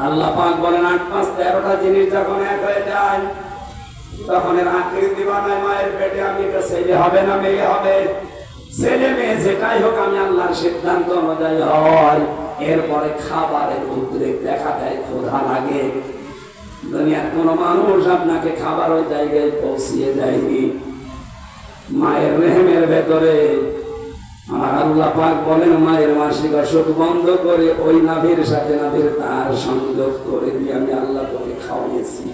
আল্লাহ পাক বলেন ৮, ৫, ১৩টা জিনিস যখন এক হয়ে যায় তখন এর আকৃতি বানায় মায়ের পেটে। আমি এটা ছেলে হবে না মেয়ে হবে, ছেলে মেয়ে যেটাই হোক আমি আল্লাহর সিদ্ধান্ত অনুযায়ী হয়। এরপরে খাবারের উদ্রেক দেখা দেয়, ক্ষুধা লাগে। দুনিয়ার কোন মানুষ আপনাকে খাবার ওই জায়গায় পৌঁছিয়ে দেয়নি। মায়ের রেহেমের ভেতরে আমার আল্লাহ পাক বলেন মায়ের মাসিক অসুখ বন্ধ করে ওই নাভির সাথে নাভির তার সংযোগ করে দিয়ে আমি আল্লাহ তোকে খাওয়াইছি।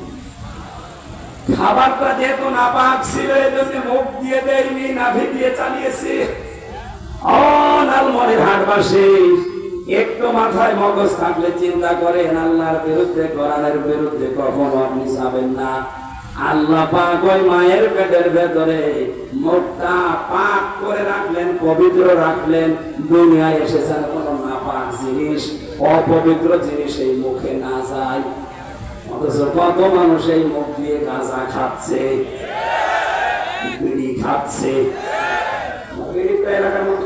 খাবারটা যেহেতু নাপাক ছিল এই জন্য মুখ দিয়ে দেয়নি, নাভি দিয়ে চালিয়েছি। লালমনির হাটবাসী একটু মাথায় মগজ থাকলে চিন্তা করেন, আল্লাহর বিরুদ্ধে কোরআনের বিরুদ্ধে কখনো আপনি যাবেন না। আল্লাহ পাক ওই মায়ের পেটের ভেতরে মুখটা পাক করে রাখলেন, পবিত্র রাখলেন। দুনিয়ায় এসেছেন কোন নাপাক জিনিস, অপবিত্র জিনিস এই মুখে না যায়। অথচ কত মানুষ এই মুখ দিয়ে গাঁজা খাচ্ছে, বিড়ি খাচ্ছে। এলাকার মানুষ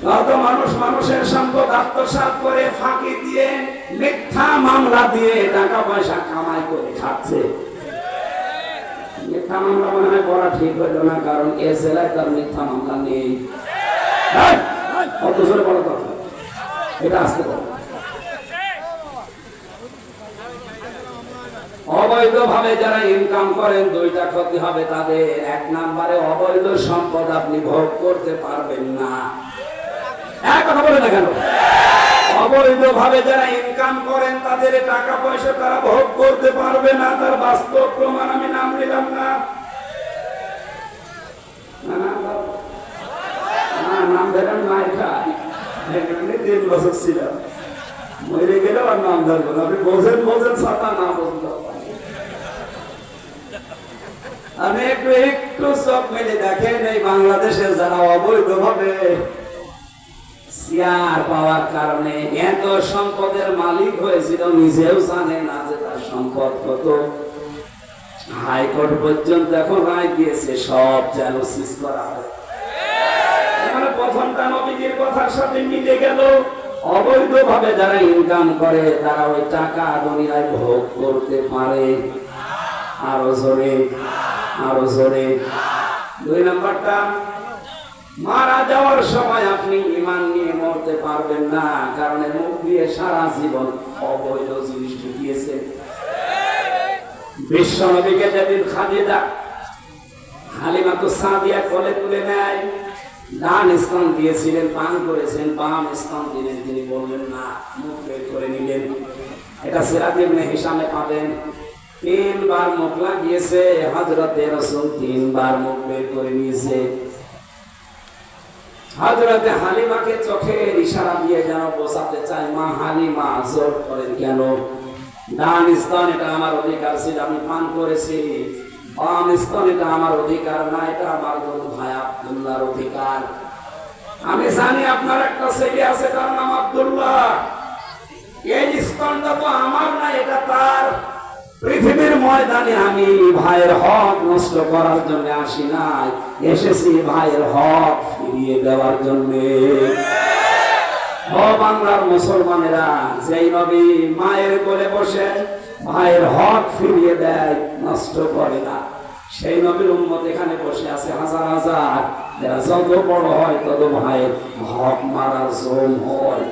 কত মানুষ মানুষের সম্পদ আত্মসাৎ করে ফাঁকি দিয়ে মিথ্যা মামলা দিয়ে টাকা পয়সা কামাই করে খাচ্ছে। মিথ্যা মামলা মনে হয় করা ঠিক হইল না, কারণ এ জেলায় তার মিথ্যা মামলা নেই। অত জোরে বড় কথা, এটা আসতে পারে। অবৈধভাবে যারা ইনকাম করেন দুইটা ক্ষতি হবে তাদের। ১ নম্বরে অবৈধ সম্পদ আপনি ভোগ করতে পারবেন না। কথা বলে না কেন? অবৈধভাবে যারা ইনকাম করেন তাদের টাকা পয়সা তারা ভোগ করতে পারবে না। তার বাস্তব প্রমাণ আমি নাম নিলাম না, নাম ধরেন মায়ের খায়। ৩ বছর ছিলাম, মরে গেলেও আর নাম ধরবো না। আপনি বোঝেন ছাতা না বুঝলো। আমি একটু চোখ মেলে দেখেন, এই বাংলাদেশের যারা অবৈধভাবে শেয়ার পাওয়ার কারণে এত সম্পদের মালিক হয়েছিল নিজেও জানে না যে তার সম্পদ কত। হাইকোর্ট পর্যন্ত এখন রায় দিয়েছে সব যেন সিজ করা হয়। প্রথমটা নবীজির কথার সাথে মিলে গেল। অবৈধভাবে যারা ইনকাম করে তারা ওই টাকা দুনিয়ায় ভোগ করতে পারে। আরো জোরে, আরো জোরে। ২ নম্বরটা, মারা যাওয়ার সময় আপনি ঈমান নিয়ে মরতে পারবেন না, কারণ মুখ দিয়ে সারা জীবন অবৈধ জিনিস ঢুকিয়েছে। বিশ্ব নবীকে যেদিন খাদিজা হালিমা সাদিয়া কোলে তুলে নেয়, ডান স্তন দিয়েছিলেন, পান করেছেন, বাম স্তন দিলেন, তিনি বললেন না, মুখ বের করে নিলেন। এটা সিরাত ইবনে হিশামে পাবেন। ৩ বার মুখ লাগিয়েছে হযরতে রাসূল, ৩ বার মুখ বের করে নিয়েছে। হযরতে হালিমাকে চোখের ইশারা দিয়ে যেন বোঝাতে চায়, মা হালিমা জোর করেন কেন? ডান স্তন এটা আমার অধিকার ছিল, আমি পান করেছি। বাম স্তন এটা আমার অধিকার না, এটা আমার বড় ভাই আব্দুল্লাহর অধিকার। আমি জানি আপনার একটা ছেলে আছে, তার নাম আব্দুল্লাহ। এই স্তনটা তো আমার না, এটা তার। পৃথিবীর ময়দানে আমি ভাইয়ের হক নষ্ট করার জন্য আসি নাই, এসেছি ভাইয়ের হক ফিরিয়ে দেওয়ার জন্য। ও বাংলার মুসলমানেরা, যেই নবী মায়ের কোলে বসে ভাইয়ের হক ফিরিয়ে দেয়, নষ্ট করে না, সেই নবীর উম্মত এখানে বসে আছে হাজার হাজার। যারা যত বড় হয় তত ভাইয়ের হক মারার জোর হয়।